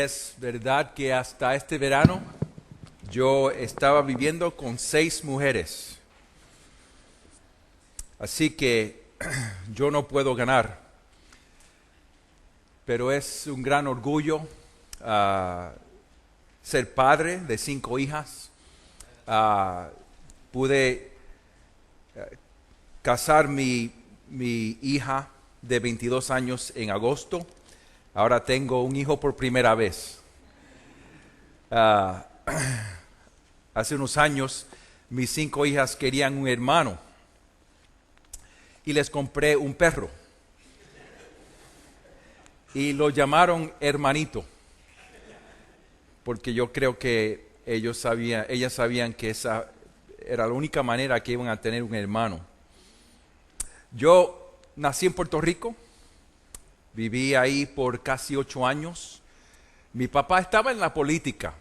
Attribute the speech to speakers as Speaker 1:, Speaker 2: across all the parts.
Speaker 1: Es verdad que hasta este verano yo estaba viviendo con 6 mujeres, así que yo no puedo ganar, pero es un gran orgullo ah, ser padre de 5 hijas. Pude casar mi hija de 22 años en agosto. Ahora tengo un hijo por primera vez. Ah, Hace unos años mis 5 hijas querían un hermano y les compré un perro y lo llamaron Hermanito, porque yo creo que ellas sabían que esa era la única manera que iban a tener un hermano. Yo nací en Puerto Rico, viví ahí por casi 8 años. Mi papá estaba en la política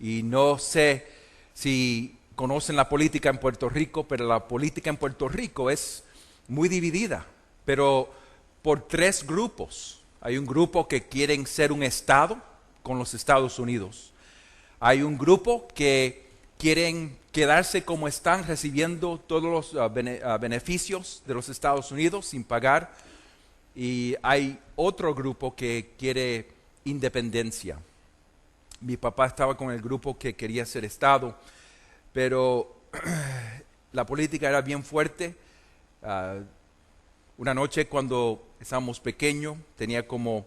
Speaker 1: y no sé si conocen la política en Puerto Rico, pero la política en Puerto Rico es muy dividida, pero por 3 grupos. Hay un grupo que quieren ser un estado con los Estados Unidos. Hay un grupo que quieren quedarse como están, recibiendo todos los beneficios de los Estados Unidos sin pagar. Y hay otro grupo que quiere independencia. Mi papá estaba con el grupo que quería ser Estado, pero la política era bien fuerte. Una noche cuando estábamos pequeños, tenía como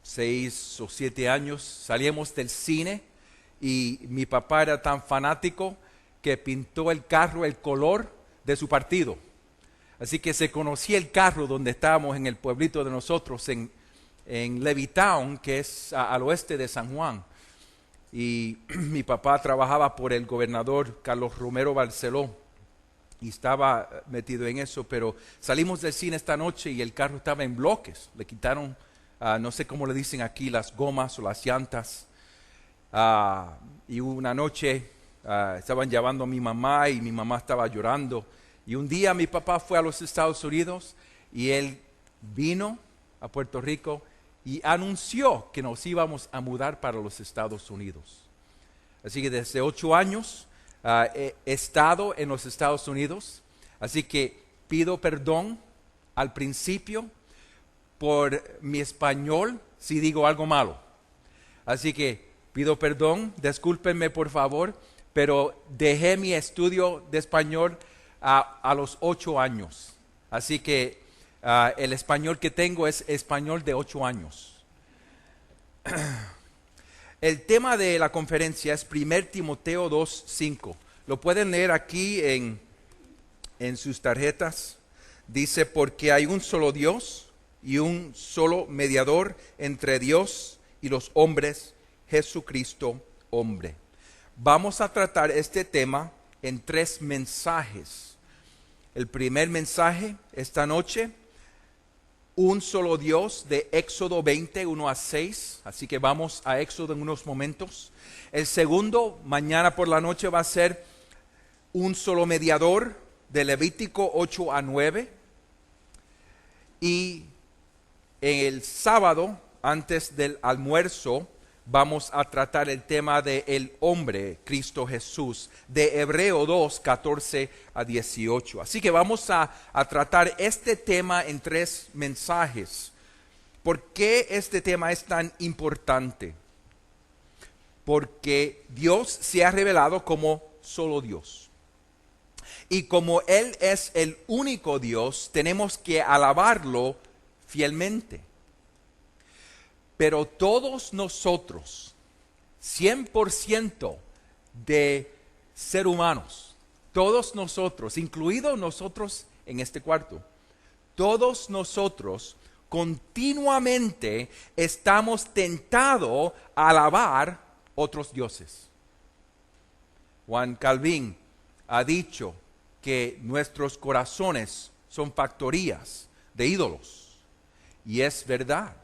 Speaker 1: 6 o 7 años, salíamos del cine y mi papá era tan fanático que pintó el carro el color de su partido. Así que se conocía el carro donde estábamos en el pueblito de nosotros, en Levittown, que es al oeste de San Juan. Y mi papá trabajaba por el gobernador Carlos Romero Barceló y estaba metido en eso, pero salimos del cine esta noche y el carro estaba en bloques. Le quitaron, no sé cómo le dicen aquí, las gomas o las llantas. Y una noche estaban llevando a mi mamá y mi mamá estaba llorando. Y un día mi papá fue a los Estados Unidos y él vino a Puerto Rico y anunció que nos íbamos a mudar para los Estados Unidos. Así que desde 8 años he estado en los Estados Unidos. Así que pido perdón al principio por mi español si digo algo malo. Así que pido perdón, discúlpenme por favor, pero dejé mi estudio de español a los 8 años. Así que el español que tengo es español de 8 años. El tema de la conferencia es 1 Timoteo 2:5. Lo pueden leer aquí en sus tarjetas. Dice, porque hay un solo Dios y un solo mediador entre Dios y los hombres, Jesucristo, hombre. Vamos a tratar este tema en 3 mensajes. El primer mensaje esta noche, un solo Dios, de Éxodo 20, 1-6. Así que vamos a Éxodo en unos momentos. El segundo, mañana por la noche, va a ser un solo mediador, de Levítico 8-9. Y el sábado, antes del almuerzo, vamos a tratar el tema del hombre, Cristo Jesús, de Hebreo 2, 14-18. Así que vamos a tratar este tema en 3 mensajes. ¿Por qué este tema es tan importante? Porque Dios se ha revelado como solo Dios. Y como Él es el único Dios, tenemos que alabarlo fielmente. Pero todos nosotros, 100% de ser humanos, todos nosotros, incluidos nosotros en este cuarto, todos nosotros continuamente estamos tentados a alabar otros dioses. Juan Calvin ha dicho que nuestros corazones son factorías de ídolos, y es verdad.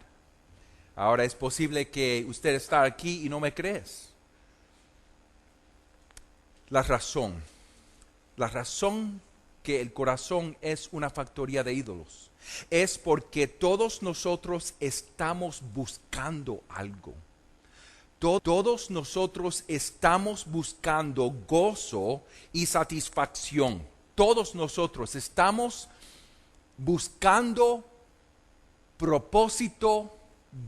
Speaker 1: Ahora es posible que usted está aquí y no me crees. La razón que el corazón es una factoría de ídolos es porque todos nosotros estamos buscando algo. Todos nosotros estamos buscando gozo y satisfacción. Todos nosotros estamos buscando propósito,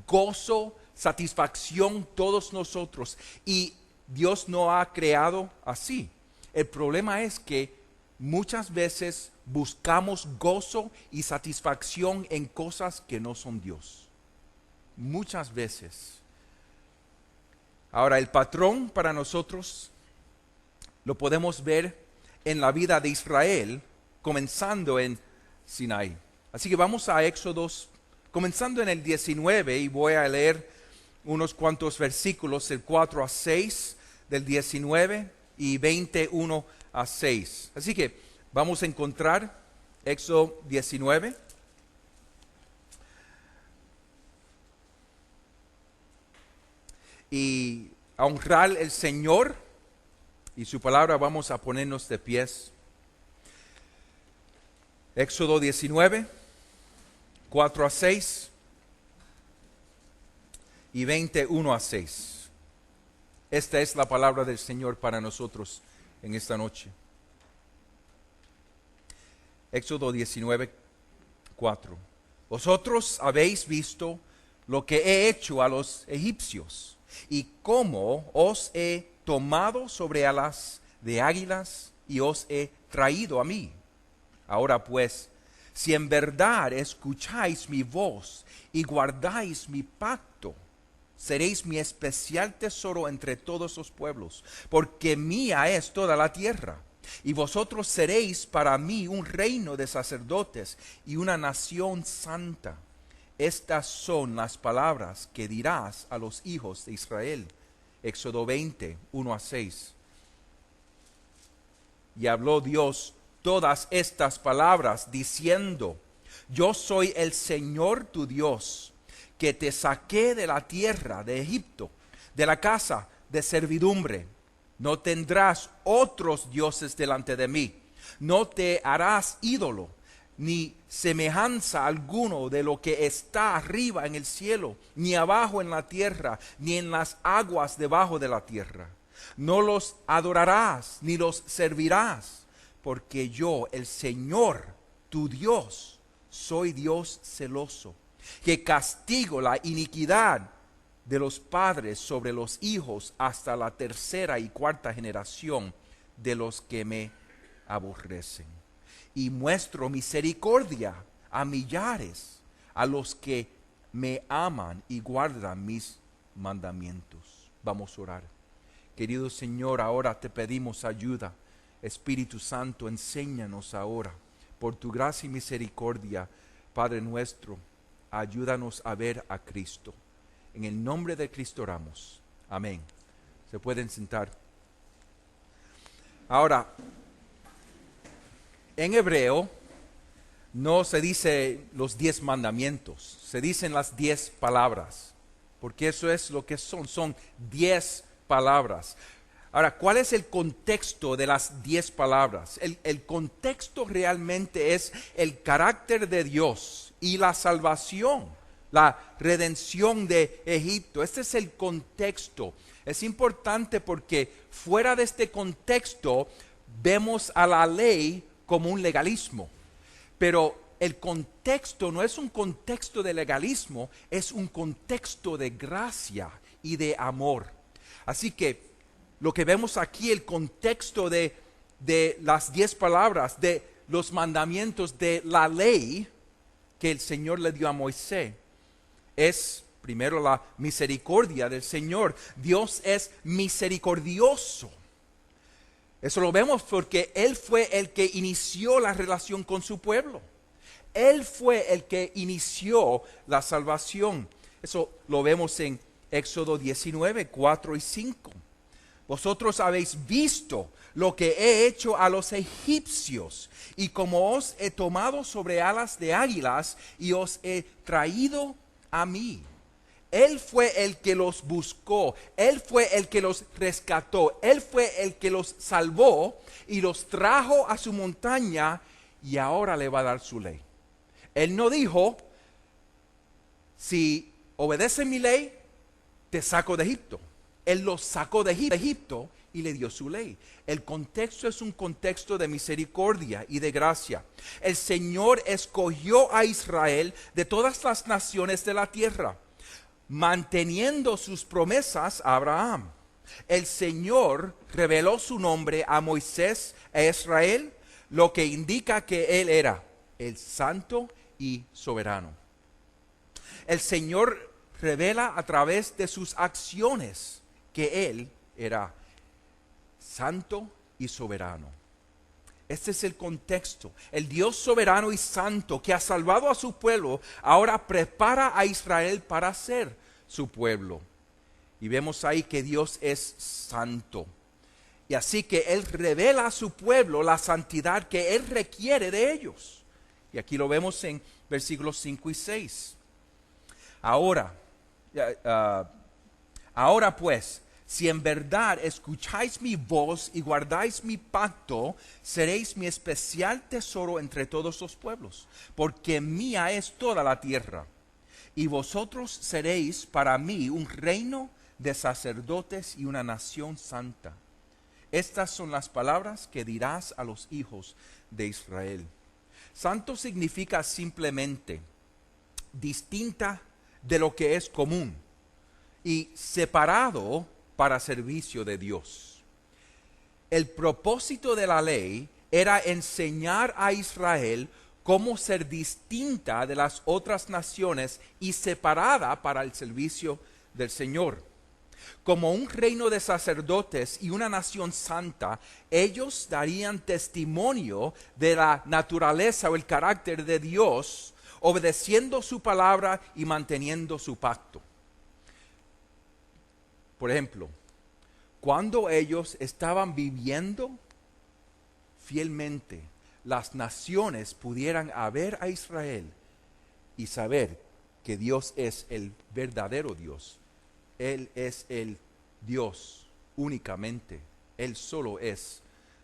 Speaker 1: gozo, satisfacción, todos nosotros. Y Dios no ha creado así. El problema es que muchas veces buscamos gozo y satisfacción en cosas que no son Dios. Muchas veces. Ahora, el patrón para nosotros lo podemos ver en la vida de Israel, comenzando en Sinaí. Así que vamos a Éxodos, comenzando en el 19, y voy a leer unos cuantos versículos, el 4 a 6 del 19 y 21 a 6. Así que vamos a encontrar Éxodo 19. Y a honrar el Señor y su palabra, vamos a ponernos de pies. Éxodo 19, 4 a 6 y 21 a 6. Esta es la palabra del Señor para nosotros en esta noche. Éxodo 19, 4. Vosotros habéis visto lo que he hecho a los egipcios, y cómo os he tomado sobre alas de águilas y os he traído a mí. Ahora pues, si en verdad escucháis mi voz y guardáis mi pacto, seréis mi especial tesoro entre todos los pueblos, porque mía es toda la tierra. Y vosotros seréis para mí un reino de sacerdotes y una nación santa. Estas son las palabras que dirás a los hijos de Israel. Éxodo 20, 1 a 6. Y habló Dios todas estas palabras diciendo: Yo soy el Señor tu Dios, que te saqué de la tierra de Egipto, de la casa de servidumbre. No tendrás otros dioses delante de mí. No te harás ídolo, ni semejanza alguno de lo que está arriba en el cielo, ni abajo en la tierra, ni en las aguas debajo de la tierra. No los adorarás, ni los servirás, porque yo, el Señor, tu Dios, soy Dios celoso, que castigo la iniquidad de los padres sobre los hijos hasta la tercera y cuarta generación de los que me aborrecen. Y muestro misericordia a millares, a los que me aman y guardan mis mandamientos. Vamos a orar. Querido Señor, ahora te pedimos ayuda. Espíritu Santo, enséñanos ahora. Por tu gracia y misericordia, Padre nuestro, ayúdanos a ver a Cristo. En el nombre de Cristo oramos. Amén. Se pueden sentar. Ahora, en hebreo no se dice los 10 mandamientos, se dicen las 10 palabras, porque eso es lo que son 10 palabras. Ahora, ¿cuál es el contexto de las 10 palabras? El contexto realmente es el carácter de Dios y la salvación, la redención de Egipto. Este es el contexto. Es importante porque fuera de este contexto vemos a la ley como un legalismo. Pero el contexto no es un contexto de legalismo, es un contexto de gracia y de amor. Así que lo que vemos aquí, el contexto de las 10 palabras, de los mandamientos, de la ley que el Señor le dio a Moisés, es primero la misericordia del Señor. Dios es misericordioso. Eso lo vemos porque Él fue el que inició la relación con su pueblo. Él fue el que inició la salvación. Eso lo vemos en Éxodo 19, 4 y 5. Vosotros habéis visto lo que he hecho a los egipcios, y como os he tomado sobre alas de águilas y os he traído a mí. Él fue el que los buscó, Él fue el que los rescató, Él fue el que los salvó y los trajo a su montaña, y ahora le va a dar su ley. Él no dijo: si obedeces mi ley, te saco de Egipto. Él los sacó de Egipto y le dio su ley. El contexto es un contexto de misericordia y de gracia. El Señor escogió a Israel de todas las naciones de la tierra, manteniendo sus promesas a Abraham. El Señor reveló su nombre a Moisés e Israel, lo que indica que Él era el santo y soberano. El Señor revela a través de sus acciones que Él era santo y soberano. Este es el contexto. El Dios soberano y santo que ha salvado a su pueblo, ahora prepara a Israel para ser su pueblo. Y vemos ahí que Dios es santo. Y así que Él revela a su pueblo la santidad que Él requiere de ellos. Y aquí lo vemos en versículos 5 y 6. Ahora pues, si en verdad escucháis mi voz y guardáis mi pacto, seréis mi especial tesoro entre todos los pueblos, porque mía es toda la tierra. Y vosotros seréis para mí un reino de sacerdotes y una nación santa. Estas son las palabras que dirás a los hijos de Israel. Santo significa simplemente distinta de lo que es común y separado para servicio de Dios. El propósito de la ley era enseñar a Israel cómo ser distinta de las otras naciones y separada para el servicio del Señor. Como un reino de sacerdotes y una nación santa, ellos darían testimonio de la naturaleza o el carácter de Dios, obedeciendo su palabra y manteniendo su pacto. Por ejemplo, cuando ellos estaban viviendo fielmente, las naciones pudieran ver a Israel y saber que Dios es el verdadero Dios. Él es el Dios únicamente. Él solo es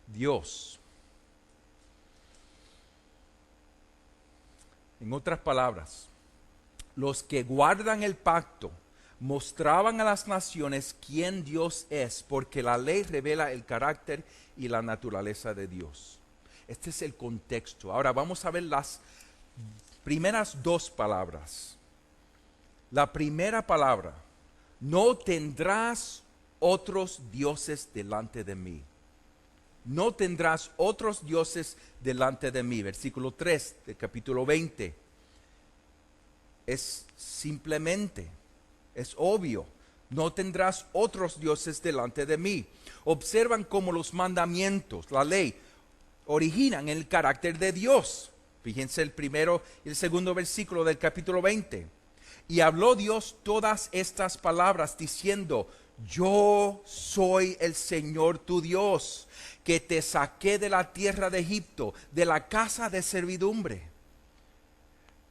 Speaker 1: Dios. En otras palabras, los que guardan el pacto mostraban a las naciones quién Dios es, porque la ley revela el carácter y la naturaleza de Dios. Este es el contexto. Ahora vamos a ver las primeras dos palabras. La primera palabra: no tendrás otros dioses delante de mí. No tendrás otros dioses delante de mí. Versículo 3 del capítulo 20. Es simplemente, es obvio. No tendrás otros dioses delante de mí. Observan cómo los mandamientos, la ley, originan el carácter de Dios. Fíjense el primero y el segundo versículo del capítulo 20. Y habló Dios todas estas palabras diciendo: yo soy el Señor tu Dios, que te saqué de la tierra de Egipto, de la casa de servidumbre.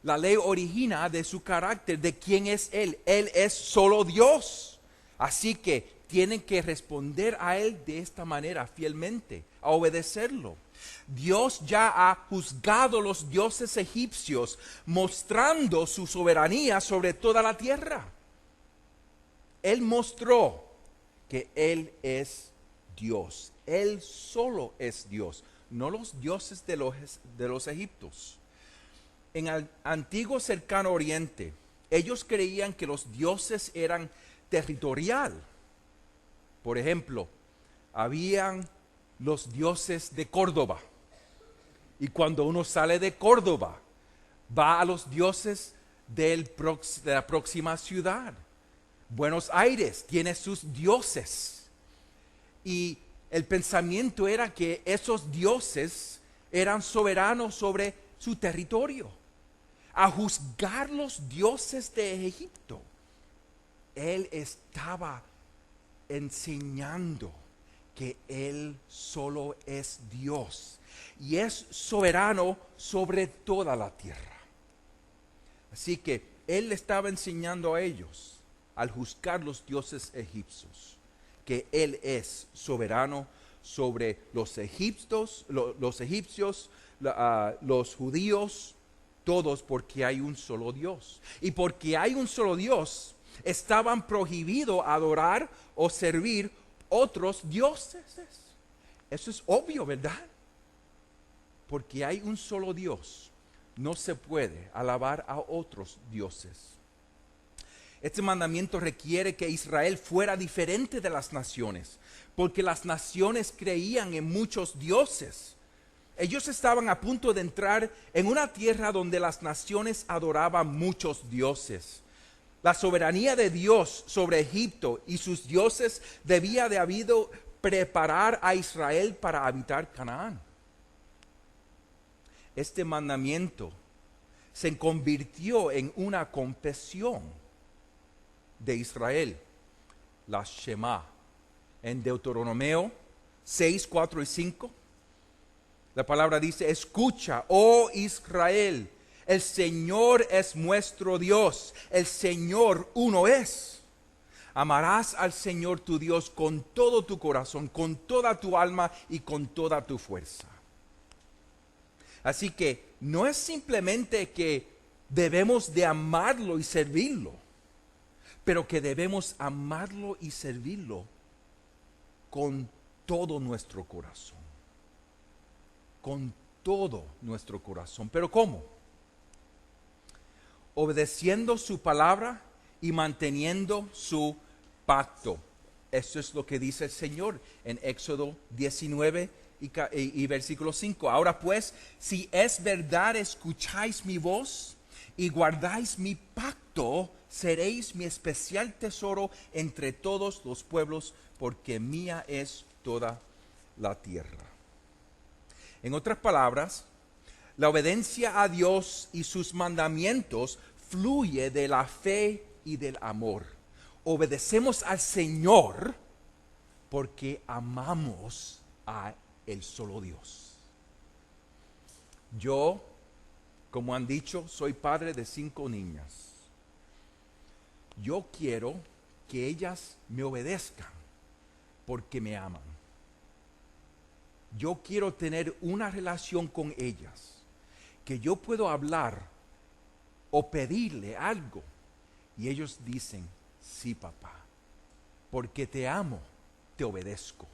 Speaker 1: La ley origina de su carácter, de quién es Él. Él es solo Dios. Así que tienen que responder a Él de esta manera, fielmente, a obedecerlo. Dios ya ha juzgado los dioses egipcios, mostrando su soberanía sobre toda la tierra. Él mostró que Él es Dios. Él solo es Dios, no los dioses de los egipcios. En el antiguo cercano oriente, ellos creían que los dioses eran territorial. Por ejemplo, habían los dioses de Córdoba. Y cuando uno sale de Córdoba, va a los dioses de la próxima ciudad. Buenos Aires tiene sus dioses. Y el pensamiento era que esos dioses eran soberanos sobre su territorio. A juzgar los dioses de Egipto, Él estaba enseñando que Él solo es Dios y es soberano sobre toda la tierra. Así que Él le estaba enseñando a ellos, al juzgar los dioses egipcios, que Él es soberano sobre los egipcios, los judíos, todos, porque hay un solo Dios. Y porque hay un solo Dios, estaban prohibidos adorar o servir otros dioses. Eso es obvio, ¿verdad? Porque hay un solo Dios. No se puede alabar a otros dioses. Este mandamiento requiere que Israel fuera diferente de las naciones, porque las naciones creían en muchos dioses. Ellos estaban a punto de entrar en una tierra donde las naciones adoraban muchos dioses. La soberanía de Dios sobre Egipto y sus dioses debía de habido preparar a Israel para habitar Canaán. Este mandamiento se convirtió en una confesión de Israel, la Shema. En Deuteronomio 6, 4 y 5, la palabra dice: escucha, oh Israel, el Señor es nuestro Dios, el Señor uno es. Amarás al Señor tu Dios con todo tu corazón, con toda tu alma y con toda tu fuerza. Así que no es simplemente que debemos de amarlo y servirlo, pero que debemos amarlo y servirlo con todo nuestro corazón. Con todo nuestro corazón. ¿Pero cómo? Obedeciendo su palabra y manteniendo su pacto. Eso es lo que dice el Señor en Éxodo 19 y versículo 5. Ahora pues, si es verdad escucháis mi voz y guardáis mi pacto, seréis mi especial tesoro entre todos los pueblos, porque mía es toda la tierra. En otras palabras, la obediencia a Dios y sus mandamientos fluye de la fe y del amor. Obedecemos al Señor porque amamos a el solo Dios. Yo, como han dicho, soy padre de 5 niñas. Yo quiero que ellas me obedezcan porque me aman. Yo quiero tener una relación con ellas, que yo puedo hablar o pedirle algo y ellos dicen: sí, papá, porque te amo, te obedezco.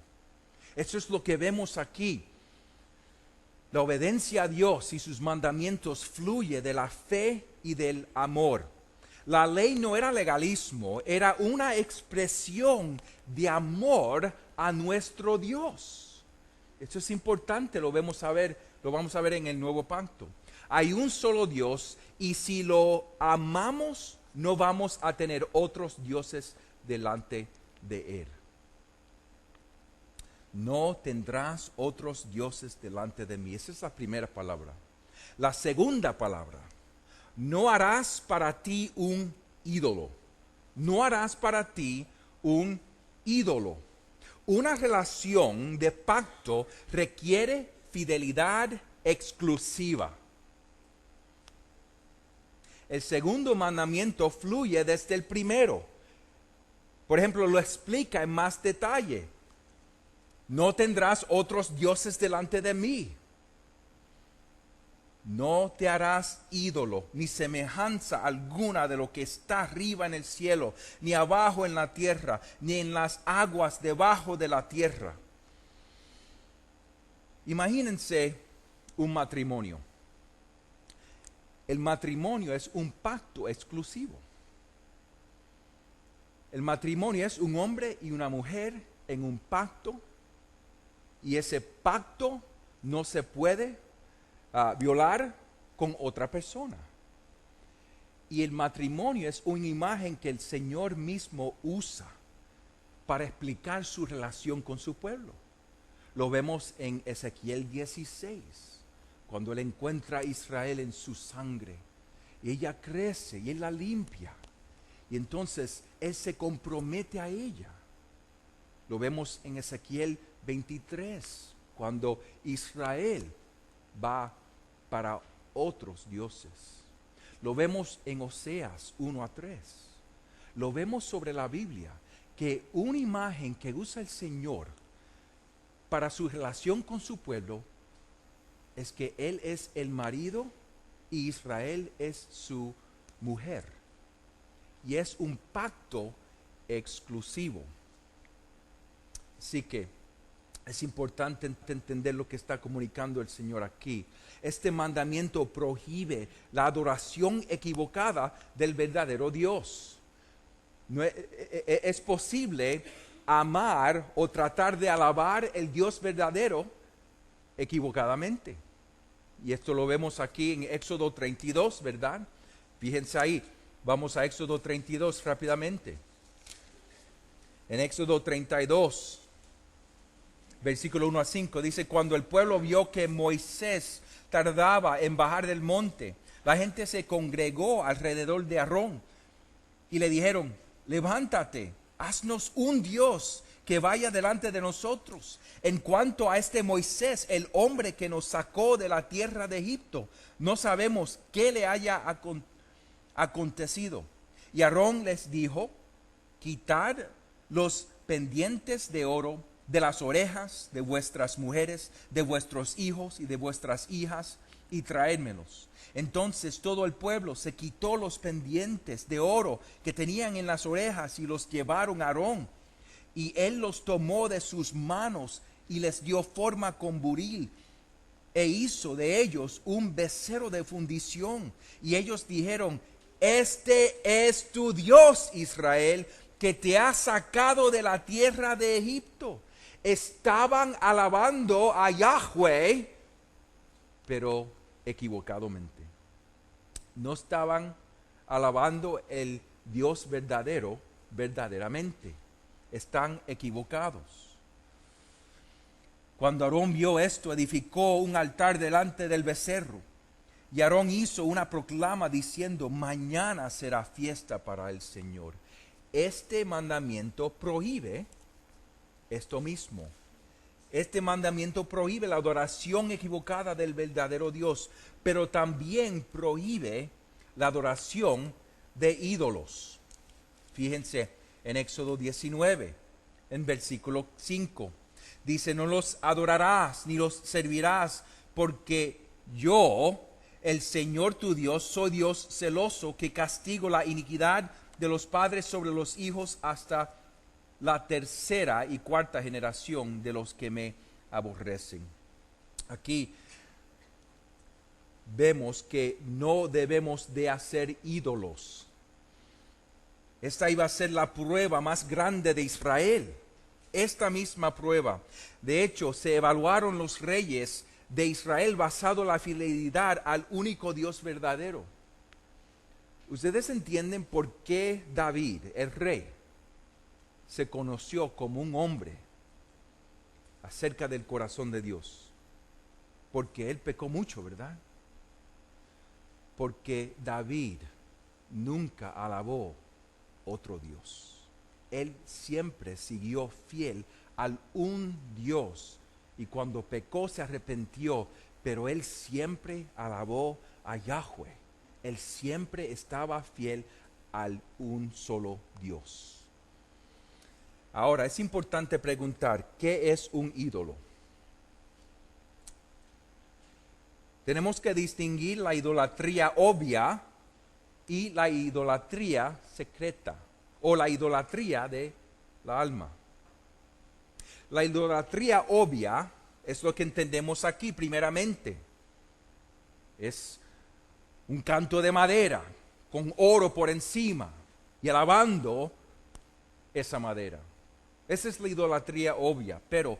Speaker 1: Eso es lo que vemos aquí. La obediencia a Dios y sus mandamientos fluye de la fe y del amor. La ley no era legalismo, era una expresión de amor a nuestro Dios. Esto es importante, lo vamos a ver en el nuevo pacto. Hay un solo Dios y si lo amamos, no vamos a tener otros dioses delante de Él. No tendrás otros dioses delante de mí. Esa es la primera palabra. La segunda palabra: no harás para ti un ídolo. No harás para ti un ídolo. Una relación de pacto requiere fidelidad exclusiva. El segundo mandamiento fluye desde el primero. Por ejemplo, lo explica en más detalle. No tendrás otros dioses delante de mí. No te harás ídolo, ni semejanza alguna de lo que está arriba en el cielo, ni abajo en la tierra, ni en las aguas debajo de la tierra. Imagínense un matrimonio. El matrimonio es un pacto exclusivo. El matrimonio es un hombre y una mujer en un pacto, y ese pacto no se puede violar con otra persona. Y el matrimonio es una imagen que el Señor mismo usa para explicar su relación con su pueblo. Lo vemos en Ezequiel 16, cuando Él encuentra a Israel en su sangre. Y ella crece y Él la limpia. Y entonces Él se compromete a ella. Lo vemos en Ezequiel 23, cuando Israel va para otros dioses. Lo vemos en Oseas 1-3. Lo vemos sobre la Biblia, que una imagen que usa el Señor para su relación con su pueblo es que Él es el marido y Israel es su mujer. y es un pacto exclusivo. Así que es importante entender lo que está comunicando el Señor aquí. Este mandamiento prohíbe la adoración equivocada del verdadero Dios. No es posible amar o tratar de alabar el Dios verdadero equivocadamente. Y esto lo vemos aquí en Éxodo 32, ¿verdad? Fíjense ahí, vamos a Éxodo 32 rápidamente. En Éxodo 32, versículo 1 a 5, dice: cuando el pueblo vio que Moisés tardaba en bajar del monte, la gente se congregó alrededor de Aarón y le dijeron: levántate, haznos un Dios que vaya delante de nosotros. En cuanto a este Moisés, el hombre que nos sacó de la tierra de Egipto, no sabemos qué le haya acontecido. Y Aarón les dijo: quitad los pendientes de oro de las orejas de vuestras mujeres, de vuestros hijos y de vuestras hijas, y traédmelos. Entonces todo el pueblo se quitó los pendientes de oro que tenían en las orejas y los llevaron a Aarón. Y él los tomó de sus manos y les dio forma con buril, e hizo de ellos un becerro de fundición. Y ellos dijeron: este es tu Dios, Israel, que te ha sacado de la tierra de Egipto. Estaban alabando a Yahweh, pero equivocadamente. No estaban alabando el Dios verdadero verdaderamente. Están equivocados. Cuando Aarón vio esto, edificó un altar delante del becerro. Y Aarón hizo una proclama diciendo: mañana será fiesta para el Señor. Este mandamiento prohíbe esto mismo. Este mandamiento prohíbe la adoración equivocada del verdadero Dios, pero también prohíbe la adoración de ídolos. Fíjense en Éxodo 19, en versículo 5. Dice: no los adorarás ni los servirás, porque yo, el Señor tu Dios, soy Dios celoso, que castigo la iniquidad de los padres sobre los hijos hasta la tercera y cuarta generación de los que me aborrecen. Aquí vemos que no debemos de hacer ídolos. Esta iba a ser la prueba más grande de Israel. Esta misma prueba. De hecho, se evaluaron los reyes de Israel basado en la fidelidad al único Dios verdadero. ¿Ustedes entienden por qué David, el rey, se conoció como un hombre acerca del corazón de Dios? Porque él pecó mucho, ¿verdad? Porque David nunca alabó otro Dios. Él siempre siguió fiel al un Dios, y cuando pecó se arrepintió, pero él siempre alabó a Yahweh. Él siempre estaba fiel al un solo Dios. Ahora, es importante preguntar: ¿qué es un ídolo? Tenemos que distinguir la idolatría obvia y la idolatría secreta, o la idolatría de la alma. La idolatría obvia es lo que entendemos aquí primeramente. Es un canto de madera con oro por encima y alabando esa madera. Esa es la idolatría obvia, pero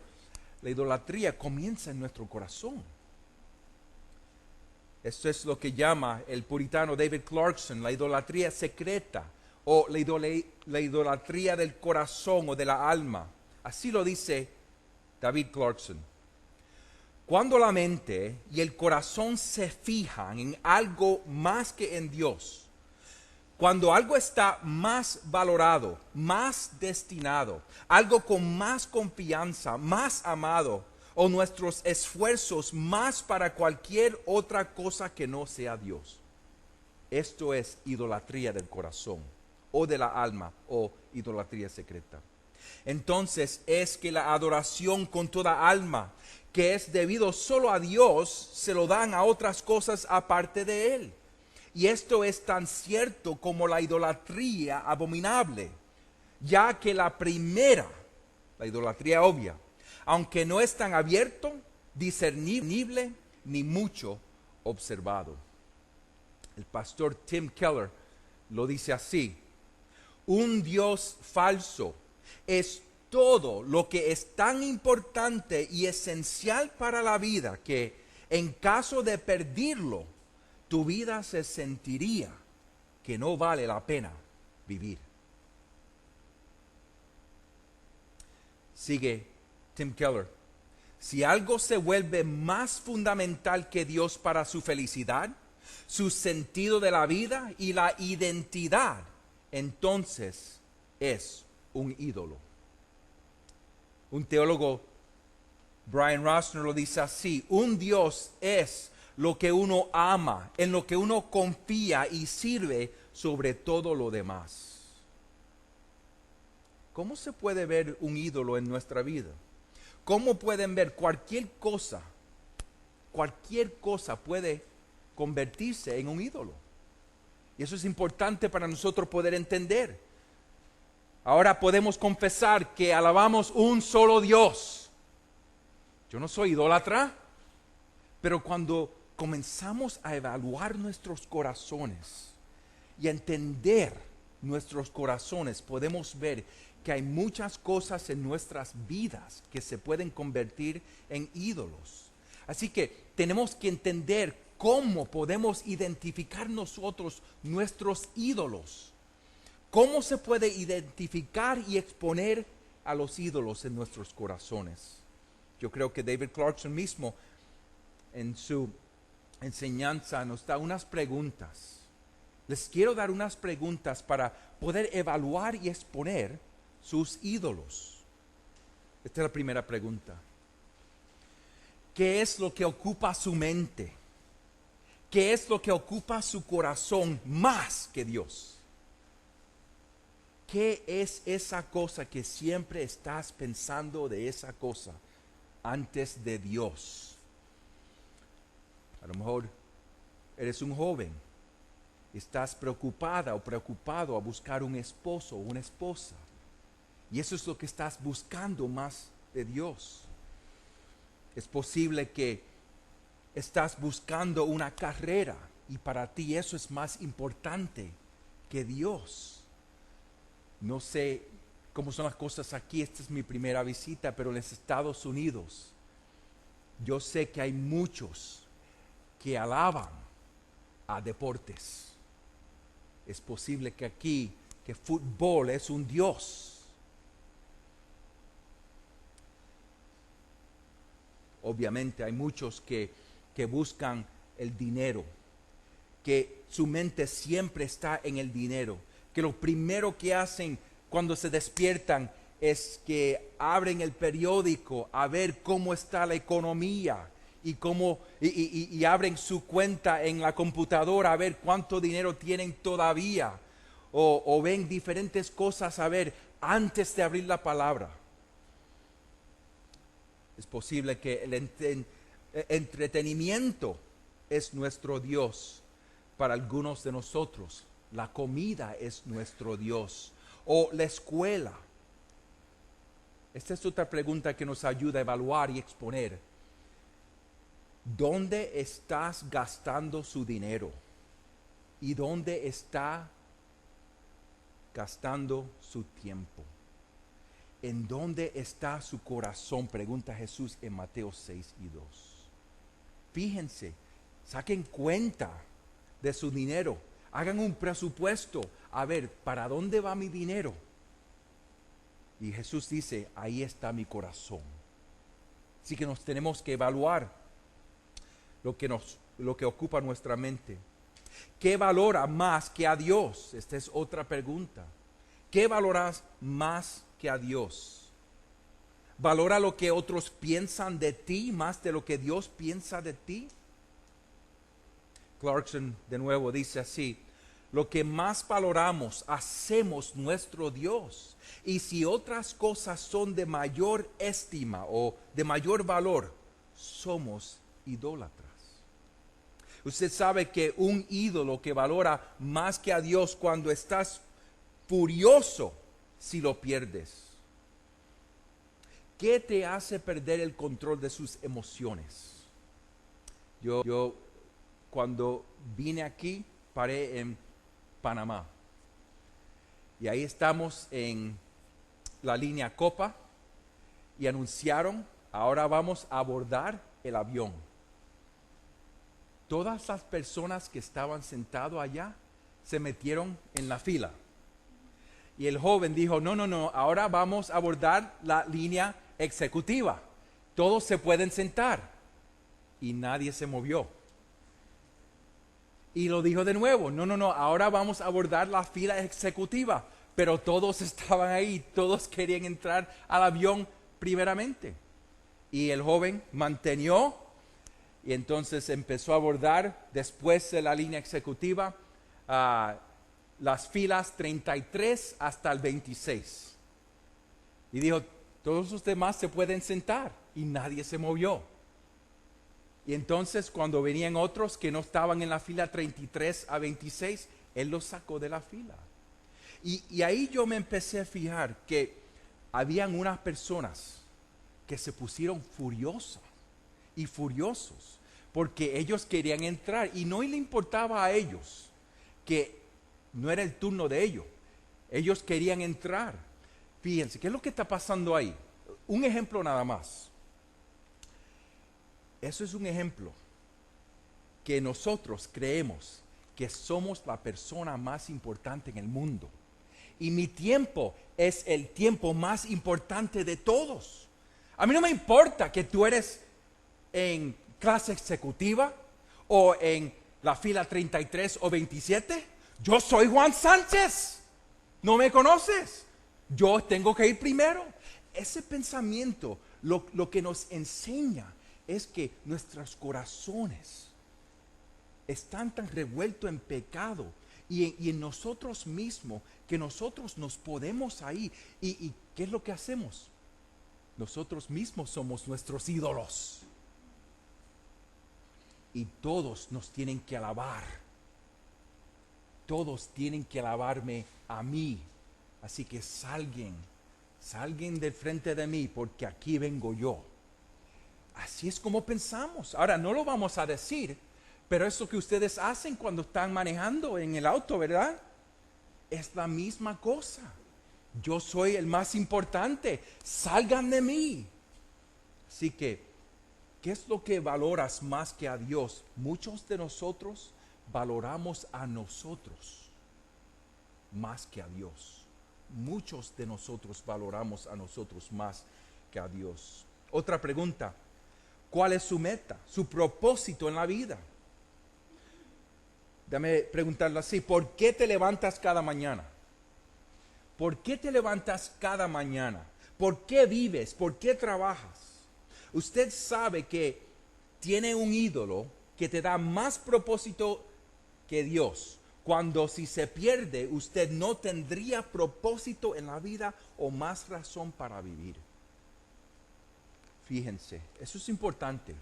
Speaker 1: la idolatría comienza en nuestro corazón. Esto es lo que llama el puritano David Clarkson la idolatría secreta, o la idolatría del corazón o de la alma. Así lo dice David Clarkson. Cuando la mente y el corazón se fijan en algo más que en Dios, cuando algo está más valorado, más destinado, algo con más confianza, más amado, o nuestros esfuerzos más para cualquier otra cosa que no sea Dios, esto es idolatría del corazón o de la alma, o idolatría secreta. Entonces es que la adoración con toda alma, que es debido solo a Dios, se lo dan a otras cosas aparte de Él. Y esto es tan cierto como la idolatría abominable, ya que la primera, la idolatría obvia, aunque no es tan abierto, discernible, ni mucho observado. El pastor Tim Keller lo dice así: un Dios falso es todo lo que es tan importante y esencial para la vida que en caso de perderlo, tu vida se sentiría que no vale la pena vivir. Sigue Tim Keller: si algo se vuelve más fundamental que Dios para su felicidad, su sentido de la vida y la identidad, entonces es un ídolo. Un teólogo, Brian Rossner, lo dice así: un Dios es lo que uno ama, en lo que uno confía y sirve sobre todo lo demás. ¿Cómo se puede ver un ídolo en nuestra vida? ¿Cómo pueden ver cualquier cosa puede convertirse en un ídolo? Y eso es importante para nosotros poder entender. Ahora podemos confesar que alabamos un solo Dios. Yo no soy idólatra, pero cuando comenzamos a evaluar nuestros corazones y a entender nuestros corazones, podemos ver que hay muchas cosas en nuestras vidas que se pueden convertir en ídolos. Así que tenemos que entender cómo podemos identificar nosotros nuestros ídolos. ¿Cómo se puede identificar y exponer a los ídolos en nuestros corazones? Yo creo que David Clarkson mismo en su enseñanza nos da unas preguntas. Les quiero dar unas preguntas para poder evaluar y exponer sus ídolos. Esta es la primera pregunta. ¿Qué es lo que ocupa su mente? ¿Qué es lo que ocupa su corazón más que Dios? ¿Qué es esa cosa que siempre estás pensando de esa cosa antes de Dios? A lo mejor eres un joven, estás preocupada o preocupado a buscar un esposo o una esposa. Y eso es lo que estás buscando más de Dios. Es posible que estás buscando una carrera y para ti eso es más importante que Dios. No sé cómo son las cosas aquí, esta es mi primera visita, pero en los Estados Unidos yo sé que hay muchos que alaban a deportes. Es posible que aquí, que fútbol es un Dios. Obviamente hay muchos que buscan el dinero, que su mente siempre está en el dinero, que lo primero que hacen cuando se despiertan es que abren el periódico a ver cómo está la economía y abren su cuenta en la computadora a ver cuánto dinero tienen todavía o ven diferentes cosas a ver antes de abrir la palabra. Es posible que el entretenimiento es nuestro Dios para algunos de nosotros. La comida es nuestro Dios. O la escuela. Esta es otra pregunta que nos ayuda a evaluar y exponer. ¿Dónde estás gastando su dinero? ¿Y dónde está gastando su tiempo? ¿En dónde está su corazón? Pregunta Jesús en Mateo 6 y 2. Fíjense, saquen cuenta de su dinero. Hagan un presupuesto. A ver, ¿para dónde va mi dinero? Y Jesús dice, ahí está mi corazón. Así que nos tenemos que evaluar lo que ocupa nuestra mente. ¿Qué valora más que a Dios? Esta es otra pregunta. ¿Qué valoras más que a Dios? ¿Valora lo que otros piensan de ti más de lo que Dios piensa de ti? Clarkson de nuevo dice así: lo que más valoramos hacemos nuestro Dios, y si otras cosas son de mayor estima o de mayor valor, somos idólatras. Usted sabe que un ídolo que valora más que a Dios cuando estás furioso si lo pierdes. ¿Qué te hace perder el control de sus emociones? Yo cuando vine aquí paré en Panamá y ahí estamos en la línea Copa y anunciaron, ahora vamos a abordar el avión. Todas las personas que estaban sentadas allá se metieron en la fila. Y el joven dijo, no, ahora vamos a abordar la línea ejecutiva. Todos se pueden sentar. Y nadie se movió. Y lo dijo de nuevo, no, ahora vamos a abordar la fila ejecutiva. Pero todos estaban ahí, todos querían entrar al avión primeramente. Y el joven mantenió y entonces empezó a abordar después de la línea ejecutiva las filas 33 hasta el 26. Y dijo, todos los demás se pueden sentar y nadie se movió. Y entonces cuando venían otros que no estaban en la fila 33 a 26, él los sacó de la fila. Y ahí yo me empecé a fijar que habían unas personas que se pusieron furiosas y furiosos porque ellos querían entrar y no le importaba a ellos que no era el turno de ellos. Ellos querían entrar. Fíjense, ¿qué es lo que está pasando ahí? Un ejemplo nada más. Eso es un ejemplo que nosotros creemos que somos la persona más importante en el mundo. Y mi tiempo es el tiempo más importante de todos. A mí no me importa que tú eres en clase ejecutiva o en la fila 33 o 27. Yo soy Juan Sánchez. ¿No me conoces? Yo tengo que ir primero. Ese pensamiento lo que nos enseña es que nuestros corazones están tan revueltos en pecado y en nosotros mismos que nosotros nos podemos ahí. ¿Y qué es lo que hacemos? Nosotros mismos somos nuestros ídolos. Y todos nos tienen que alabar. Todos tienen que alabarme a mí. Así que salgan del frente de mí porque aquí vengo yo. Así es como pensamos. Ahora, no lo vamos a decir, pero eso que ustedes hacen cuando están manejando en el auto, ¿verdad? Es la misma cosa. Yo soy el más importante. Salgan de mí. Así que, ¿qué es lo que valoras más que a Dios? Muchos de nosotros valoramos a nosotros más que a Dios. Muchos de nosotros valoramos a nosotros más que a Dios. Otra pregunta. ¿Cuál es su meta? Su propósito en la vida. Déjame preguntarlo así. ¿Por qué te levantas cada mañana? ¿Por qué te levantas cada mañana? ¿Por qué vives? ¿Por qué trabajas? Usted sabe que tiene un ídolo que te da más propósito que Dios. Cuando si se pierde, usted no tendría propósito en la vida o más razón para vivir. Fíjense, eso es importante.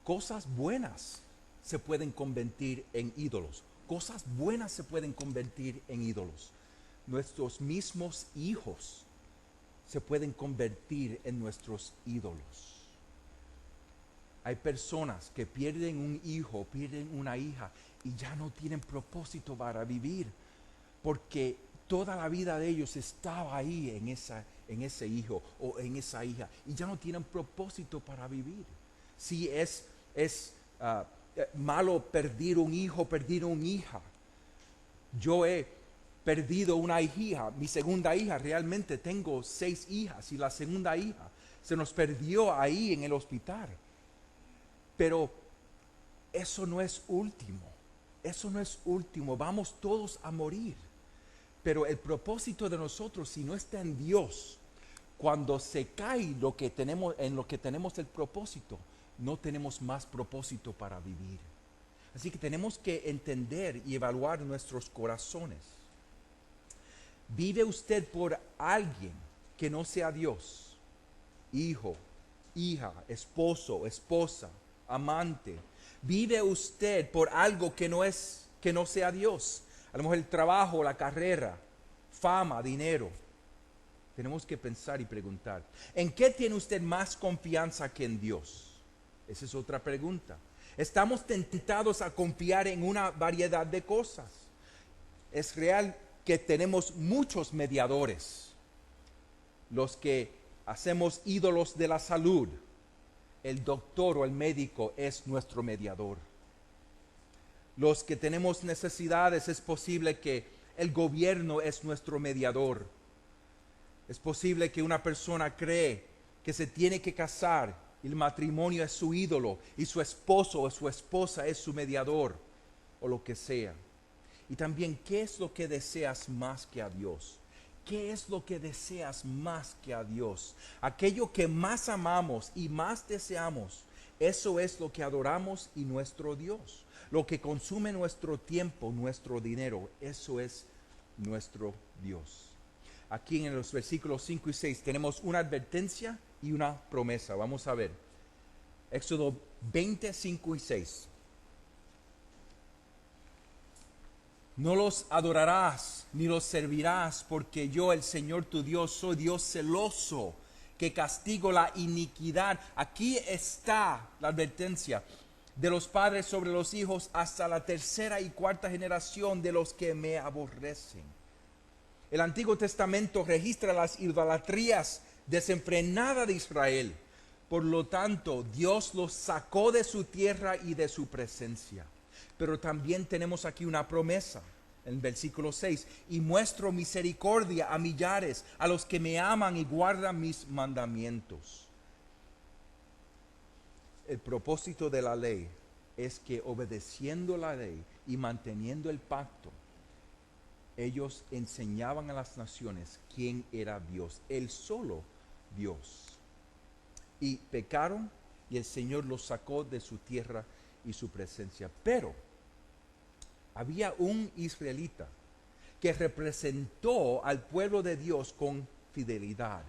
Speaker 1: Cosas buenas se pueden convertir en ídolos. Cosas buenas se pueden convertir en ídolos. Nuestros mismos hijos se pueden convertir en nuestros ídolos. Hay personas que pierden un hijo, pierden una hija y ya no tienen propósito para vivir porque toda la vida de ellos estaba ahí en ese hijo o en esa hija y ya no tienen propósito para vivir. Si es malo perder un hijo, perder una hija. Yo he perdido una hija, mi segunda hija, realmente tengo 6 hijas y la segunda hija se nos perdió ahí en el hospital. Pero eso no es último, vamos todos a morir. Pero el propósito de nosotros, si no está en Dios, cuando se cae lo que tenemos, en lo que tenemos el propósito, no tenemos más propósito para vivir. Así que tenemos que entender y evaluar nuestros corazones. ¿Vive usted por alguien que no sea Dios? Hijo, hija, esposo, esposa, amante? ¿Vive usted por algo que no sea Dios? A lo mejor el trabajo, la carrera, fama, dinero. Tenemos que pensar y preguntar, ¿en qué tiene usted más confianza que en Dios? Esa es otra pregunta. Estamos tentados a confiar en una variedad de cosas. Es real que tenemos muchos mediadores. Los que hacemos ídolos de la salud, el doctor o el médico es nuestro mediador. Los que tenemos necesidades, es posible que el gobierno es nuestro mediador. Es posible que una persona cree que se tiene que casar y el matrimonio es su ídolo y su esposo o su esposa es su mediador o lo que sea. Y también, ¿qué es lo que deseas más que a Dios? ¿Qué es lo que deseas más que a Dios? Aquello que más amamos y más deseamos, eso es lo que adoramos y nuestro Dios. Lo que consume nuestro tiempo, nuestro dinero, eso es nuestro Dios. Aquí en los versículos 5 y 6 tenemos una advertencia y una promesa. Vamos a ver. Éxodo 20, 5 y 6. No los adorarás ni los servirás, porque yo, el Señor tu Dios, soy Dios celoso, que castigo la iniquidad. Aquí está la advertencia de los padres sobre los hijos hasta la tercera y cuarta generación de los que me aborrecen. El Antiguo Testamento registra las idolatrías desenfrenadas de Israel. Por lo tanto, Dios los sacó de su tierra y de su presencia. Pero también tenemos aquí una promesa en el versículo 6. Y muestro misericordia a millares, a los que me aman y guardan mis mandamientos. El propósito de la ley es que obedeciendo la ley y manteniendo el pacto, ellos enseñaban a las naciones quién era Dios, el solo Dios. Y pecaron y el Señor los sacó de su tierra y su presencia. Pero había un israelita que representó al pueblo de Dios con fidelidad.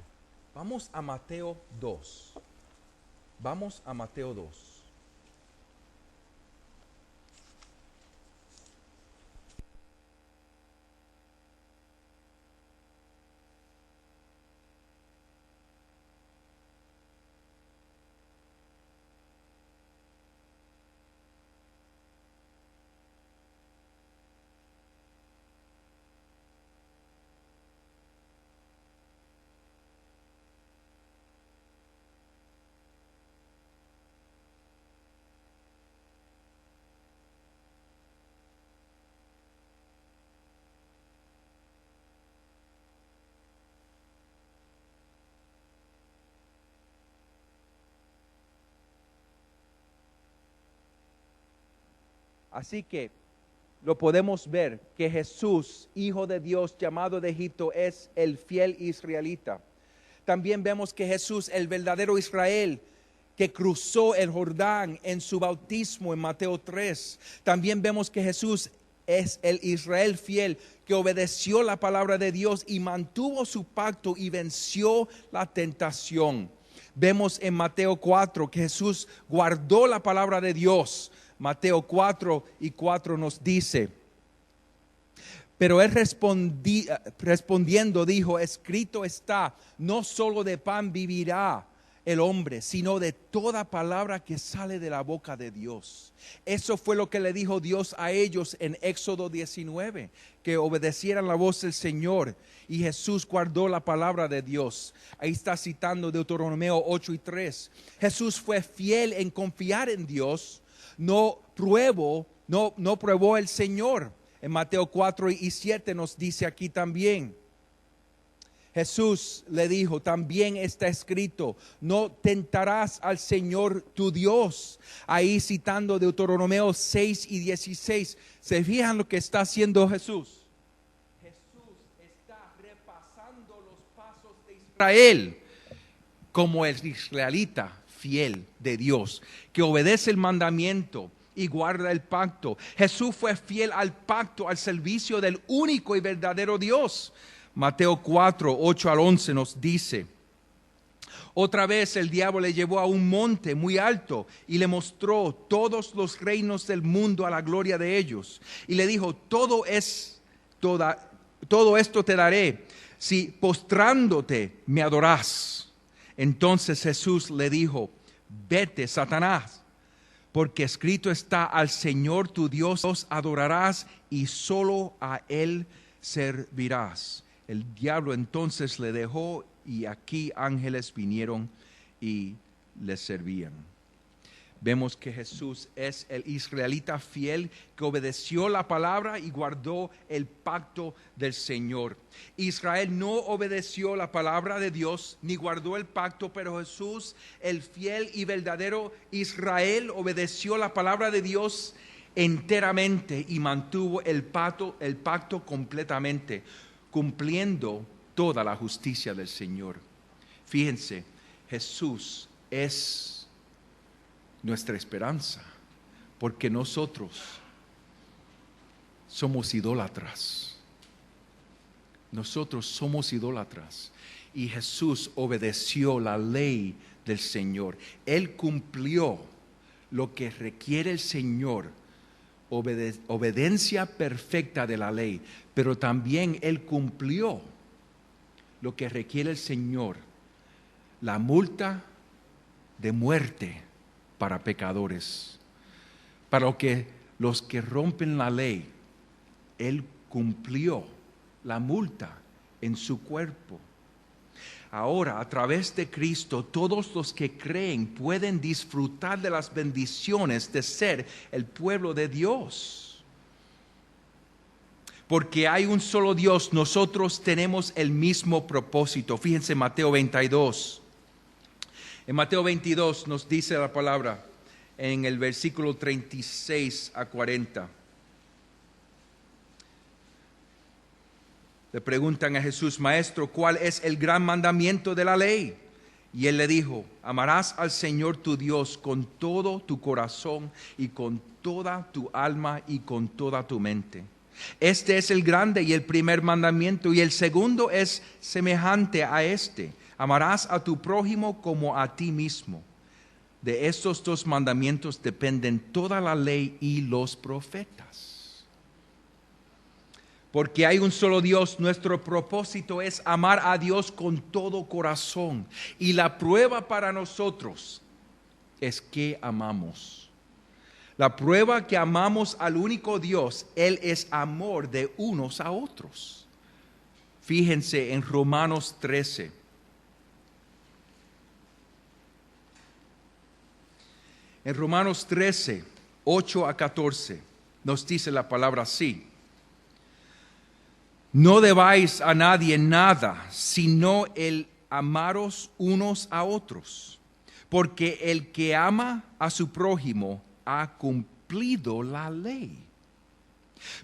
Speaker 1: Vamos a Mateo 2. Vamos a Mateo 2. Así que lo podemos ver que Jesús, Hijo de Dios, llamado de Egipto, es el fiel israelita. También vemos que Jesús, el verdadero Israel, que cruzó el Jordán en su bautismo en Mateo 3. También vemos que Jesús es el Israel fiel, que obedeció la palabra de Dios y mantuvo su pacto y venció la tentación. Vemos en Mateo 4 que Jesús guardó la palabra de Dios. Mateo 4 y 4 nos dice: pero él respondiendo dijo, escrito está, no solo de pan vivirá el hombre, sino de toda palabra que sale de la boca de Dios. Eso fue lo que le dijo Dios a ellos en Éxodo 19, que obedecieran la voz del Señor. Y Jesús guardó la palabra de Dios. Ahí está citando Deuteronomio 8 y 3. Jesús fue fiel en confiar en Dios. No probó el Señor. En Mateo 4 y 7 nos dice aquí también. Jesús le dijo, también está escrito, no tentarás al Señor tu Dios. Ahí citando Deuteronomio 6 y 16. ¿Se fijan lo que está haciendo Jesús? Jesús está repasando los pasos de Israel como el israelita fiel de Dios, que obedece el mandamiento y guarda el pacto. Jesús fue fiel al pacto, al servicio del único y verdadero Dios. Mateo 4, 8 al 11 nos dice:
Speaker 2: Otra vez el diablo le llevó a un monte muy alto y le mostró todos los reinos del mundo a la gloria de ellos. Y le dijo, todo esto te daré si postrándote me adorás. Entonces Jesús le dijo, vete, Satanás, porque escrito está, al Señor tu Dios adorarás y solo a Él servirás. El diablo entonces le dejó y aquí ángeles vinieron y le servían. Vemos que Jesús es el israelita fiel que obedeció la palabra y guardó el pacto del Señor. Israel no obedeció la palabra de Dios ni guardó el pacto, pero Jesús, el fiel y verdadero Israel, obedeció la palabra de Dios enteramente y mantuvo el pacto completamente, cumpliendo toda la justicia del Señor. Fíjense, Jesús es nuestra esperanza, porque nosotros somos idólatras. Nosotros somos idólatras y Jesús obedeció la ley del Señor. Él cumplió lo que requiere el Señor, obediencia perfecta de la ley, pero también Él cumplió lo que requiere el Señor, la multa de muerte para pecadores, para los que rompen la ley. Él cumplió la multa en su cuerpo. Ahora, a través de Cristo, todos los que creen pueden disfrutar de las bendiciones de ser el pueblo de Dios. Porque hay un solo Dios, nosotros tenemos el mismo propósito. Fíjense Mateo 22. En Mateo 22 nos dice la palabra en el versículo 36 a 40. Le preguntan a Jesús, Maestro, ¿cuál es el gran mandamiento de la ley? Y él le dijo, amarás al Señor tu Dios con todo tu corazón y con toda tu alma y con toda tu mente. Este es el grande y el primer mandamiento, y el segundo es semejante a este. Amarás a tu prójimo como a ti mismo. De estos dos mandamientos dependen toda la ley y los profetas. Porque hay un solo Dios, nuestro propósito es amar a Dios con todo corazón. Y la prueba para nosotros es que amamos. La prueba que amamos al único Dios, Él es amor de unos a otros. Fíjense en Romanos 13. En Romanos 13, 8 a 14, nos dice la palabra así. No debáis a nadie nada, sino el amaros unos a otros. Porque el que ama a su prójimo ha cumplido la ley.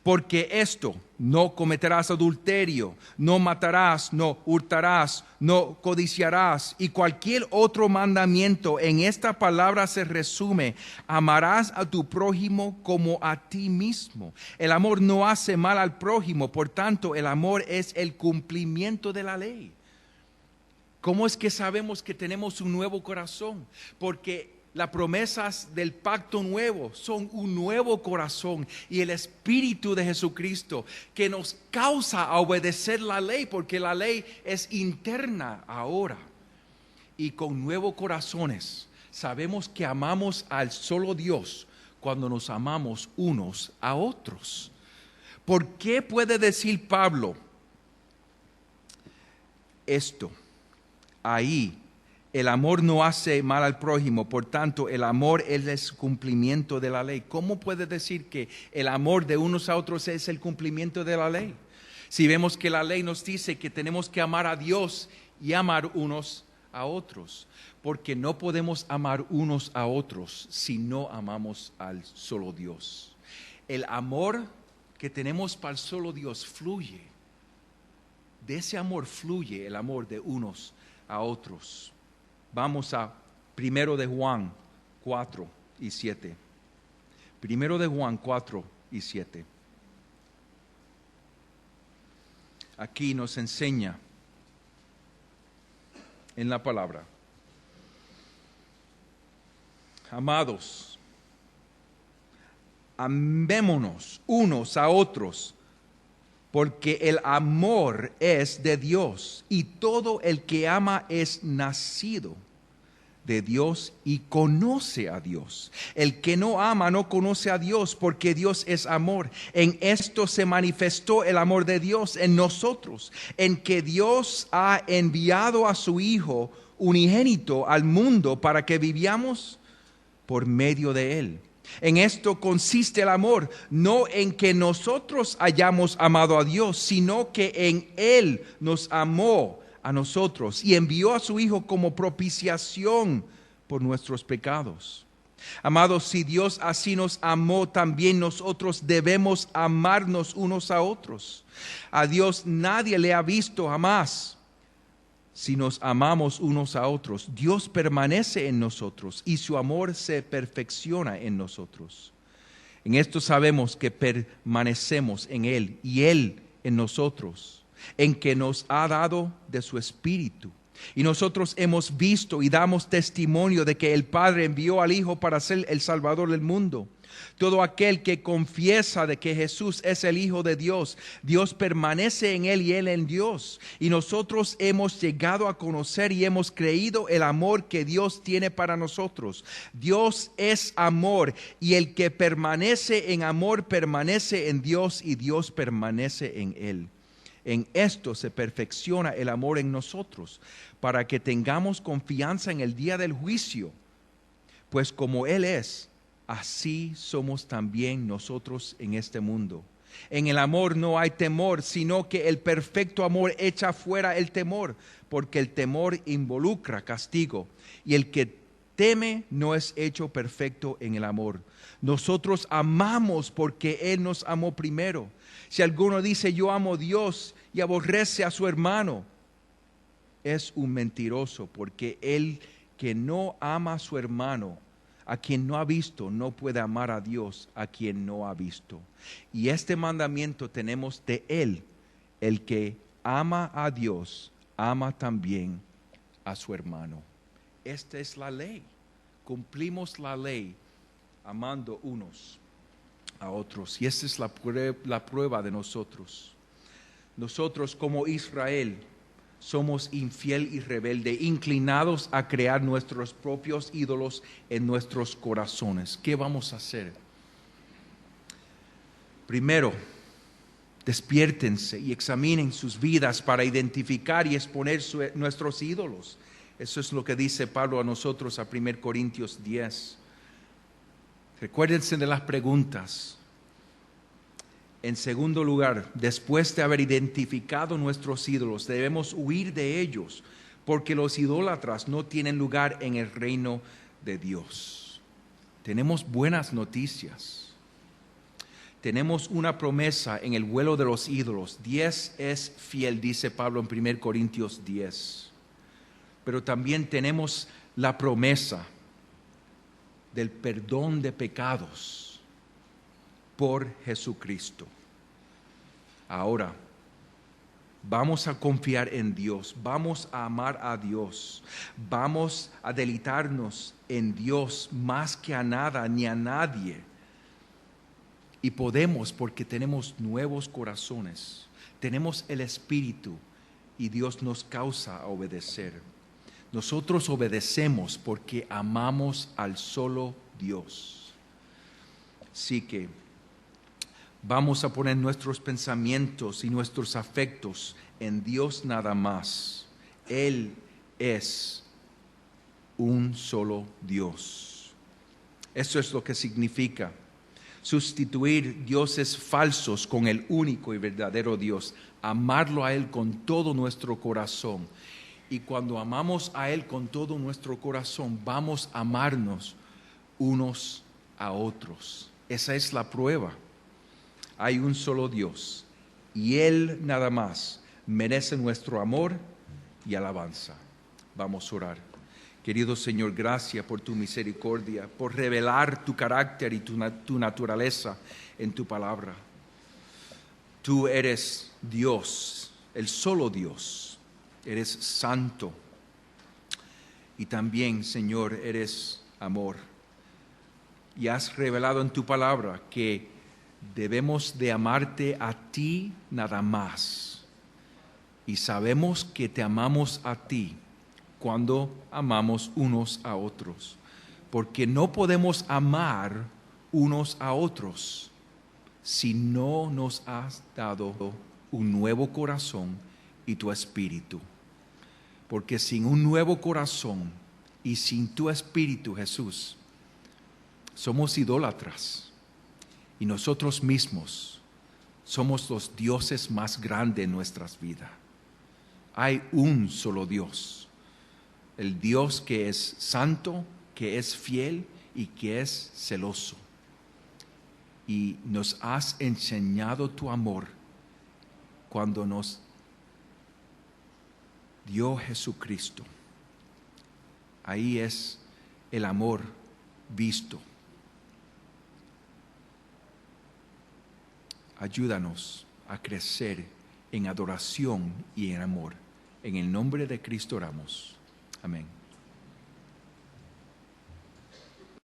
Speaker 2: Porque esto, no cometerás adulterio, no matarás, no hurtarás, no codiciarás, y cualquier otro mandamiento en esta palabra se resume: amarás a tu prójimo como a ti mismo. El amor no hace mal al prójimo, por tanto el amor es el cumplimiento de la ley. ¿Cómo es que sabemos que tenemos un nuevo corazón? Porque las promesas del pacto nuevo son un nuevo corazón y el Espíritu de Jesucristo que nos causa a obedecer la ley, porque la ley es interna ahora. Y con nuevos corazones sabemos que amamos al solo Dios cuando nos amamos unos a otros. ¿Por qué puede decir Pablo esto? Ahí el amor no hace mal al prójimo, por tanto el amor es el cumplimiento de la ley. ¿Cómo puede decir que el amor de unos a otros es el cumplimiento de la ley? Si vemos que la ley nos dice que tenemos que amar a Dios y amar unos a otros, porque no podemos amar unos a otros si no amamos al solo Dios. El amor que tenemos para el solo Dios fluye. De ese amor fluye el amor de unos a otros. Vamos a 1 de Juan 4 y 7. 1 de Juan 4 y 7. Aquí nos enseña en la palabra. amados, amémonos unos a otros, porque el amor es de Dios, y todo el que ama es nacido de Dios y conoce a Dios. El que no ama no conoce a Dios, porque Dios es amor. En esto se manifestó el amor de Dios en nosotros, en que Dios ha enviado a su Hijo unigénito al mundo para que viviéramos por medio de él. En esto consiste el amor, no en que nosotros hayamos amado a Dios, sino que en Él nos amó a nosotros y envió a su Hijo como propiciación por nuestros pecados. Amados, si Dios así nos amó, también nosotros debemos amarnos unos a otros. A Dios nadie le ha visto jamás. Si nos amamos unos a otros, Dios permanece en nosotros y su amor se perfecciona en nosotros. En esto sabemos que permanecemos en Él y Él en nosotros, en que nos ha dado de su Espíritu. Y nosotros hemos visto y damos testimonio de que el Padre envió al Hijo para ser el Salvador del mundo. Todo aquel que confiesa de que Jesús es el Hijo de Dios, Dios permanece en él y él en Dios. Y nosotros hemos llegado a conocer y hemos creído el amor que Dios tiene para nosotros. Dios es amor, y el que permanece en amor permanece en Dios y Dios permanece en él. En esto se perfecciona el amor en nosotros, para que tengamos confianza en el día del juicio, pues como Él es, así somos también nosotros en este mundo. En el amor no hay temor, sino que el perfecto amor echa fuera el temor, porque el temor involucra castigo, y el que teme no es hecho perfecto en el amor. Nosotros amamos porque Él nos amó primero. Si alguno dice yo amo a Dios y aborrece a su hermano, es un mentiroso, porque el que no ama a su hermano, a quien no ha visto, no puede amar a Dios a quien no ha visto. Y este mandamiento tenemos de Él: el que ama a Dios, ama también a su hermano. Esta es la ley. Cumplimos la ley amando unos a otros. Y esta es la prueba de nosotros. Nosotros como Israel somos infiel y rebelde, inclinados a crear nuestros propios ídolos en nuestros corazones. ¿Qué vamos a hacer? Primero, despiértense y examinen sus vidas para identificar y exponer nuestros ídolos. Eso es lo que dice Pablo a nosotros a 1 Corintios 10. Recuérdense de las preguntas. En segundo lugar, después de haber identificado nuestros ídolos, debemos huir de ellos, porque los idólatras no tienen lugar en el reino de Dios. Tenemos buenas noticias. Tenemos una promesa en el vuelo de los ídolos. 10 es fiel, dice Pablo en 1 Corintios 10. Pero también tenemos la promesa del perdón de pecados por Jesucristo. Ahora, vamos a confiar en Dios, vamos a amar a Dios, vamos a deleitarnos en Dios más que a nada ni a nadie. Y podemos porque tenemos nuevos corazones, tenemos el Espíritu y Dios nos causa a obedecer. Nosotros obedecemos porque amamos al solo Dios. Así que vamos a poner nuestros pensamientos y nuestros afectos en Dios nada más. Él es un solo Dios. Eso es lo que significa sustituir dioses falsos con el único y verdadero Dios. Amarlo a Él con todo nuestro corazón. Y cuando amamos a Él con todo nuestro corazón, vamos a amarnos unos a otros. Esa es la prueba. Hay un solo Dios y Él nada más merece nuestro amor y alabanza. Vamos a orar. Querido Señor, gracias por tu misericordia, por revelar tu carácter y tu naturaleza en tu palabra. Tú eres Dios, el solo Dios. Eres santo y también, Señor, eres amor. y has revelado en tu palabra que debemos de amarte a ti nada más. Y sabemos que te amamos a ti cuando amamos unos a otros, porque no podemos amar unos a otros si no nos has dado un nuevo corazón y tu espíritu. Porque sin un nuevo corazón y sin tu espíritu, Jesús, somos idólatras y nosotros mismos somos los dioses más grandes en nuestras vidas. Hay un solo Dios, el Dios que es santo, que es fiel y que es celoso. Y nos has enseñado tu amor cuando nos dio Jesucristo. Ahí es el amor visto. Ayúdanos a crecer en adoración y en amor. En el nombre de Cristo oramos. Amén.